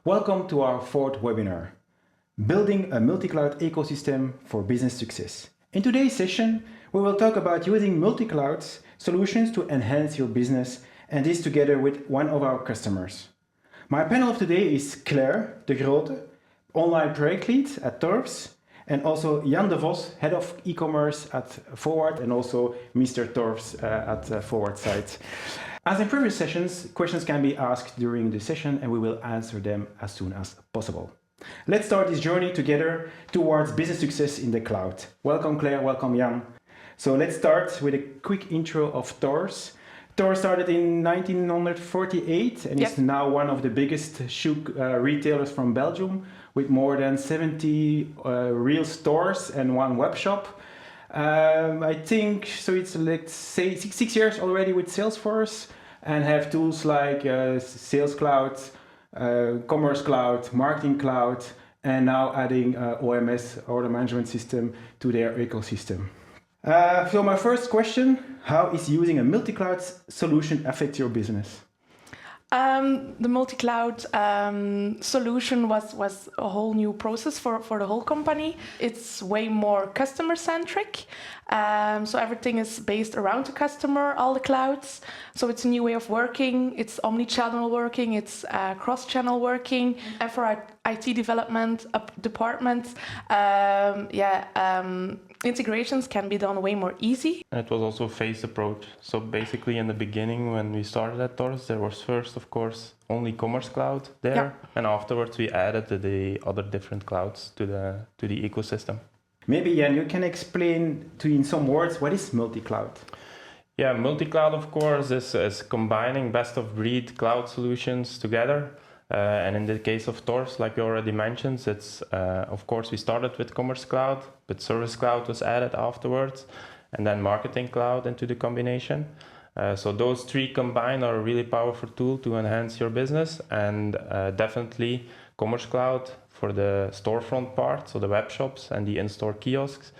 Welcome to our fourth webinar, Building a Multi-Cloud Ecosystem for Business Success. In today's session, we will talk about using multi-cloud solutions to enhance your business, and this together with one of our customers. My panel of today is Claire de Grote, online project lead at Torfs, and also Jan de Vos, head of e-commerce at Forward, and also Mr. Torfs at Forward site. As in previous sessions, questions can be asked during the session and we will answer them as soon as possible. Let's start this journey together towards business success in the cloud. Welcome Claire, welcome Jan. So let's start with a quick intro of Torfs. Torfs started in 1948 and is now one of the biggest shoe retailers from Belgium with more than 70 real stores and one web shop. I think so. It's let's say six years already with Salesforce and have tools like Sales Cloud, Commerce Cloud, Marketing Cloud, and now adding OMS, Order Management System, to their ecosystem. So my first question: how is using a multi-cloud solution affect your business? The multi-cloud solution was a whole new process for the whole company. It's way more customer-centric. So everything is based around the customer, all the clouds. So it's a new way of working. It's omni-channel working. It's cross-channel working. And for our IT development department, integrations can be done way more easy. And it was also a phased approach. So basically in the beginning when we started at Torfs, there was first, of course, only Commerce Cloud there. Yeah. And afterwards we added the other different clouds to the ecosystem. Maybe Jan, you can explain in some words what is multi-cloud? Yeah, multi-cloud, of course, is combining best-of-breed cloud solutions together. And in the case of Torfs, like we already mentioned, it's of course we started with Commerce Cloud, but Service Cloud was added afterwards, and then Marketing Cloud into the combination. So those three combined are a really powerful tool to enhance your business, and definitely Commerce Cloud for the storefront part, so the web shops and the in-store kiosks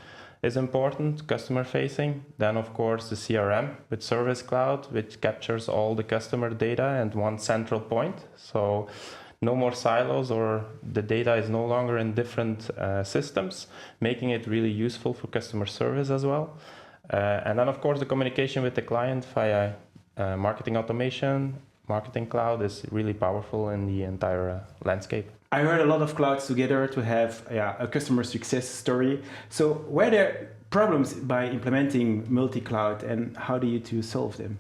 is important, customer facing. Then of course the CRM with Service Cloud, which captures all the customer data and one central point. So no more silos, or the data is no longer in different systems, making it really useful for customer service as well. And then of course the communication with the client via marketing automation. Marketing Cloud is really powerful in the entire landscape. I heard a lot of clouds together to have a customer success story. So were there problems by implementing multi-cloud and how do you solve them?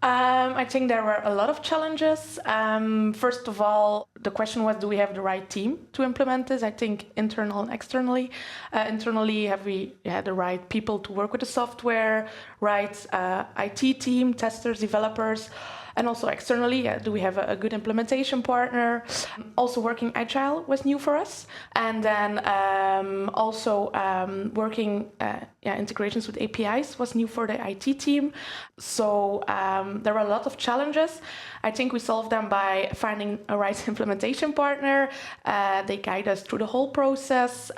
I think there were a lot of challenges. First of all, the question was, do we have the right team to implement this? I think internal and externally. Internally, have we had the right people to work with the software, right IT team, testers, developers? And also externally, do we have a good implementation partner? Also working agile was new for us. And then also working integrations with APIs was new for the IT team. So there were a lot of challenges. I think we solved them by finding a right implementation partner. They guide us through the whole process.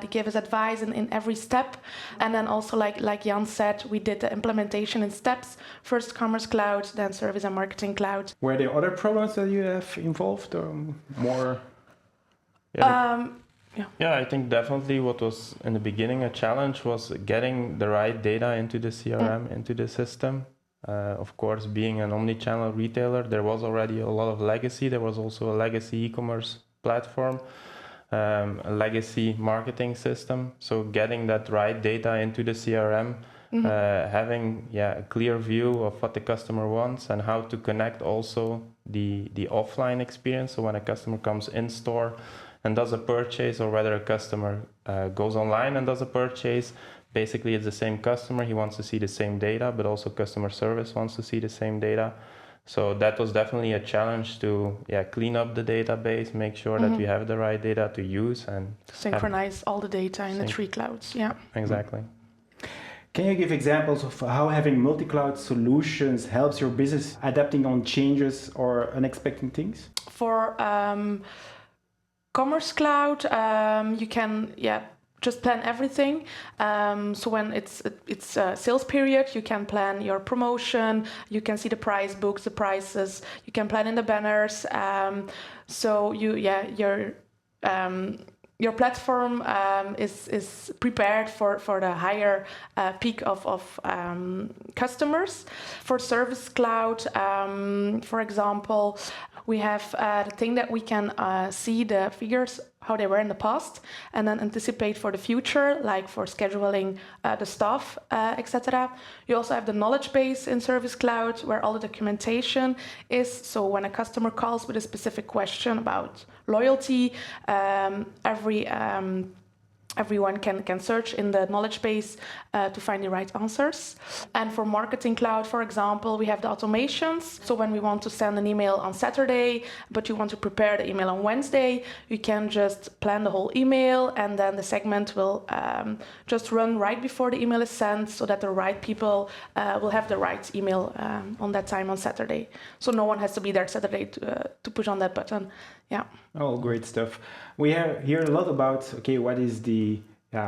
They give us advice in every step. And then also, like Jan said, we did the implementation in steps. First Commerce Cloud, then Service and Marketing Cloud. Were there other problems that you have involved or more? Yeah, I think definitely what was in the beginning a challenge was getting the right data into the CRM, into the system. Of course, being an omni-channel retailer, there was already a lot of legacy. There was also a legacy e-commerce platform, a legacy marketing system. So getting that right data into the CRM, having a clear view of what the customer wants and how to connect also the offline experience. So when a customer comes in store and does a purchase, or whether a customer goes online and does a purchase, basically it's the same customer. He wants to see the same data, but also customer service wants to see the same data. So that was definitely a challenge to clean up the database, make sure that we have the right data to use and synchronize all the data in the three clouds. Yeah, exactly. Can you give examples of how having multi-cloud solutions helps your business adapting on changes or unexpected things? For Commerce Cloud, you can just plan everything. So when it's a sales period, you can plan your promotion, you can see the price books, the prices, you can plan in the banners. So your platform is prepared for the higher peak of customers. For Service Cloud, for example, we have the thing that we can see the figures, how they were in the past, and then anticipate for the future, like for scheduling the staff, etc. You also have the knowledge base in Service Cloud, where all the documentation is. So when a customer calls with a specific question about loyalty, everyone can search in the knowledge base to find the right answers. And for Marketing Cloud, for example, we have the automations. So when we want to send an email on Saturday, but you want to prepare the email on Wednesday, you can just plan the whole email, and then the segment will just run right before the email is sent, so that the right people will have the right email on that time on Saturday. So no one has to be there Saturday to push on that button. Yeah. Oh, great stuff. We hear a lot about, what is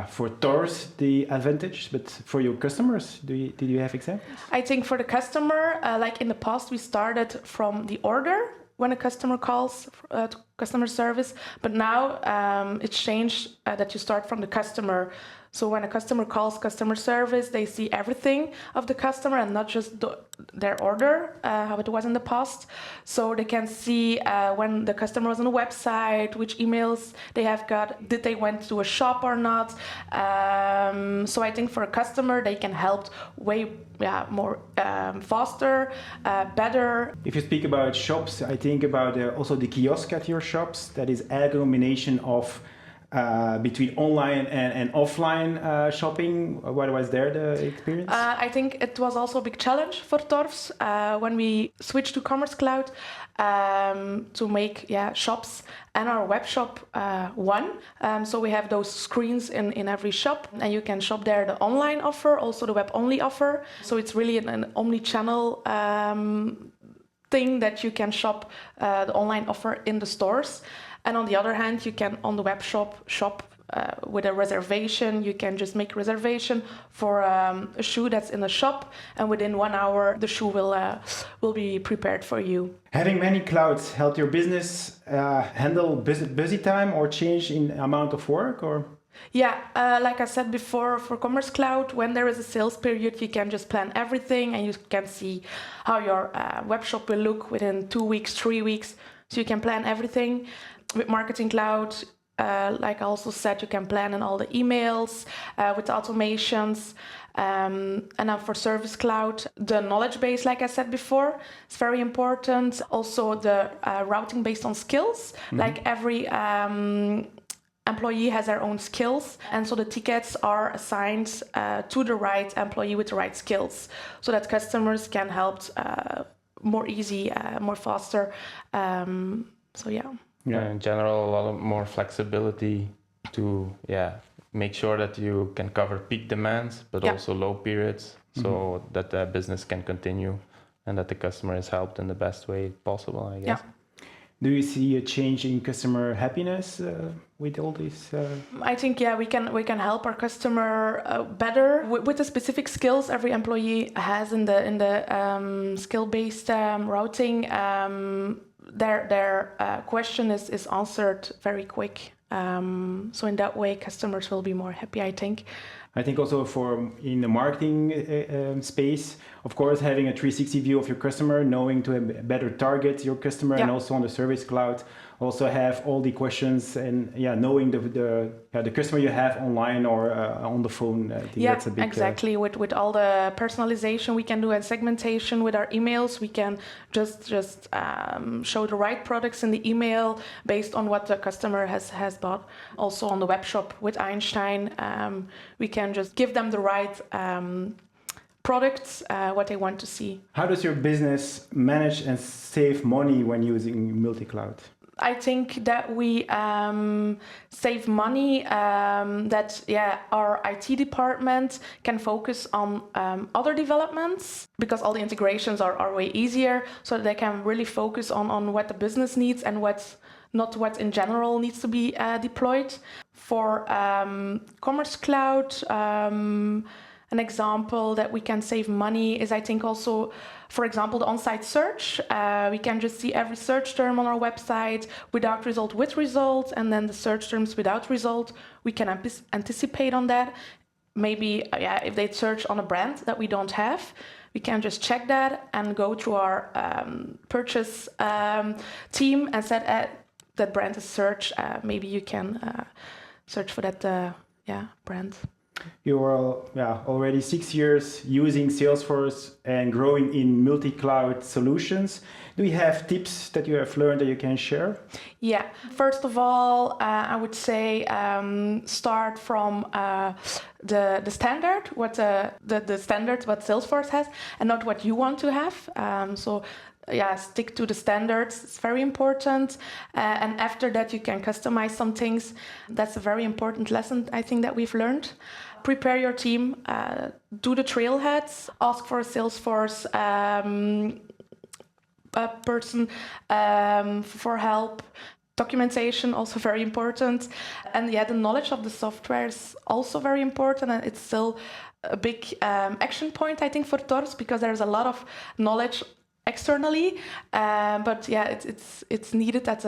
for Torfs, the advantage, but for your customers, did you have examples? I think for the customer, like in the past, we started from the order when a customer calls to customer service, but now it's changed that you start from the customer. So when a customer calls customer service, they see everything of the customer and not just their order, how it was in the past. So they can see when the customer was on the website, which emails they have got, did they went to a shop or not. So I think for a customer, they can help way more faster, better. If you speak about shops, I think about also the kiosk at your shops. That is a combination of between online and offline shopping. What was there the experience? I think it was also a big challenge for Torfs when we switched to Commerce Cloud to make shops and our web shop one. So we have those screens in every shop, and you can shop there the online offer, also the web only offer. So it's really an omni-channel thing that you can shop the online offer in the stores. And on the other hand, you can on the web shop with a reservation. You can just make reservation for a shoe that's in the shop, and within 1 hour the shoe will be prepared for you. Having many clouds help your business handle busy time or change in amount of work, or? Yeah, like I said before, for Commerce Cloud, when there is a sales period, you can just plan everything, and you can see how your web shop will look within 2 weeks, 3 weeks. So you can plan everything. With Marketing Cloud, like I also said, you can plan in all the emails with the automations. And then for Service Cloud, the knowledge base, like I said before, is very important. Also the routing based on skills. Mm-hmm. Like every employee has their own skills, and so the tickets are assigned to the right employee with the right skills, so that customers can help more easy, more faster. In general, a lot more flexibility to make sure that you can cover peak demands, but also low periods, so that the business can continue and that the customer is helped in the best way possible, I guess. Yeah. Do you see a change in customer happiness with all this? I think we can help our customer better with the specific skills every employee has in the skill-based routing. Their question is answered very quick. So in that way, customers will be more happy, I think. I think also in the marketing space, of course, having a 360 view of your customer, knowing to better target your customer, and also on the Service Cloud, also have all the questions and knowing the customer you have online or on the phone. I think that's a big exactly. With all the personalization we can do and segmentation with our emails, we can just show the right products in the email based on what the customer has bought. Also on the web shop with Einstein, we can just give them the right products, what they want to see. How does your business manage and save money when using multi-cloud? I think that we save money, that our IT department can focus on other developments, because all the integrations are way easier, so that they can really focus on what the business needs and what in general needs to be deployed. For Commerce Cloud, an example that we can save money is, I think, also, for example, the on-site search. We can just see every search term on our website without result, with result, and then the search terms without result. We can anticipate on that. Maybe, if they search on a brand that we don't have, we can just check that and go through our purchase team and set that brand is search. Maybe you can search for that brand. You are already 6 years using Salesforce and growing in multi-cloud solutions. Do you have tips that you have learned that you can share? Yeah, first of all, I would say start from the standard, what the standard what Salesforce has, and not what you want to have. Stick to the standards. It's very important. And after that, you can customize some things. That's a very important lesson, I think, that we've learned. Prepare your team. Do the trailheads. Ask for a Salesforce person for help. Documentation, also very important. And the knowledge of the software is also very important. And it's still a big action point, I think, for Torfs, because there's a lot of knowledge externally, but it's needed that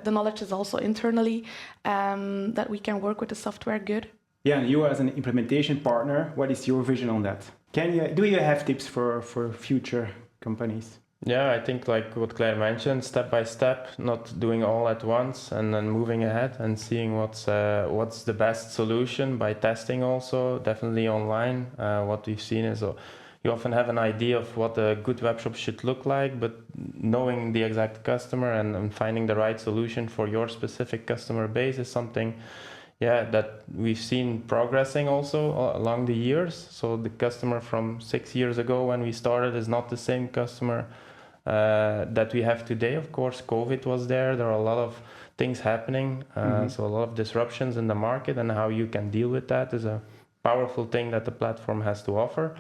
the knowledge is also internally, that we can work with the software good. Yeah, and you as an implementation partner, what is your vision on that? Do you have tips for future companies? Yeah, I think like what Claire mentioned, step by step, not doing all at once, and then moving ahead and seeing what's the best solution by testing also, definitely online. What we've seen is you often have an idea of what a good webshop should look like, but knowing the exact customer and finding the right solution for your specific customer base is something that we've seen progressing also along the years. So the customer from 6 years ago when we started is not the same customer that we have today. Of course, COVID was there. There are a lot of things happening. So a lot of disruptions in the market, and how you can deal with that is a powerful thing that the platform has to offer.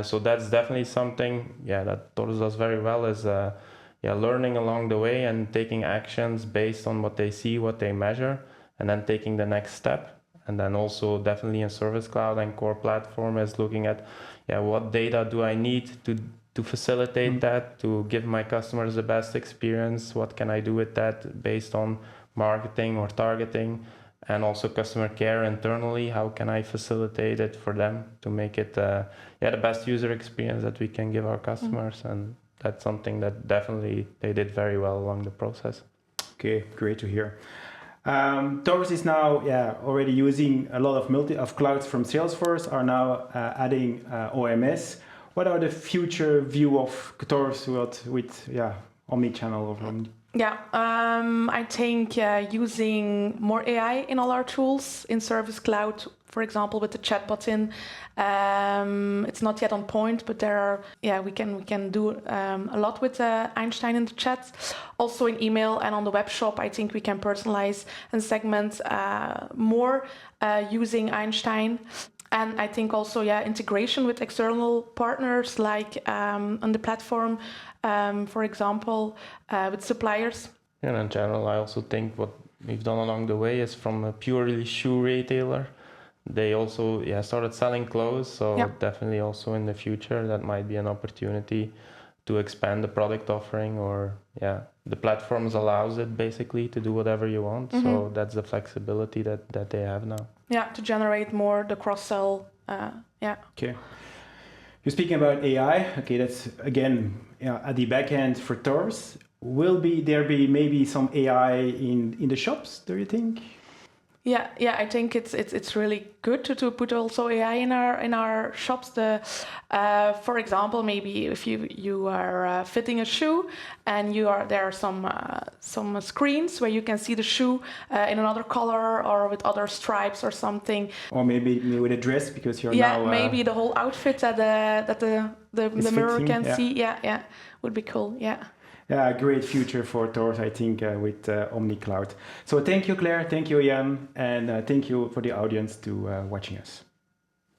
So that's definitely something that Torfs does very well, is learning along the way and taking actions based on what they see, what they measure, and then taking the next step. And then also definitely in Service Cloud and core platform is looking at what data do I need to facilitate that, to give my customers the best experience. What can I do with that based on marketing or targeting? And also customer care internally, how can I facilitate it for them to make it the best user experience that we can give our customers? And that's something that definitely they did very well along the process. Okay, great to hear. Torfs is now already using a lot of clouds from Salesforce, are now adding OMS. What are the future view of Torfs with omnichannel or I think using more AI in all our tools in Service Cloud, for example, with the chatbot in. It's not yet on point, but there are we can do a lot with Einstein in the chat. Also in email and on the web shop, I think we can personalize and segment more using Einstein. And I think also integration with external partners like on the platform. For example, with suppliers. And in general, I also think what we've done along the way is from a purely shoe retailer, they also started selling clothes. So definitely also in the future, that might be an opportunity to expand the product offering, or the platforms allows it basically to do whatever you want. So that's the flexibility that they have now. To generate more the cross-sell. Okay. You're speaking about AI. Okay, that's again at the back end for Torfs. Will there be maybe some AI in the shops? Do you think? I think it's really good to put also AI in our shops. For example, maybe if you are fitting a shoe and there are some screens where you can see the shoe in another color or with other stripes or something. Or maybe with a dress, because you're now maybe the whole outfit that the mirror can see. Would be cool. Yeah, great future for Torfs, I think, with OmniCloud. So thank you, Claire. Thank you, Jan. And thank you for the audience to watching us.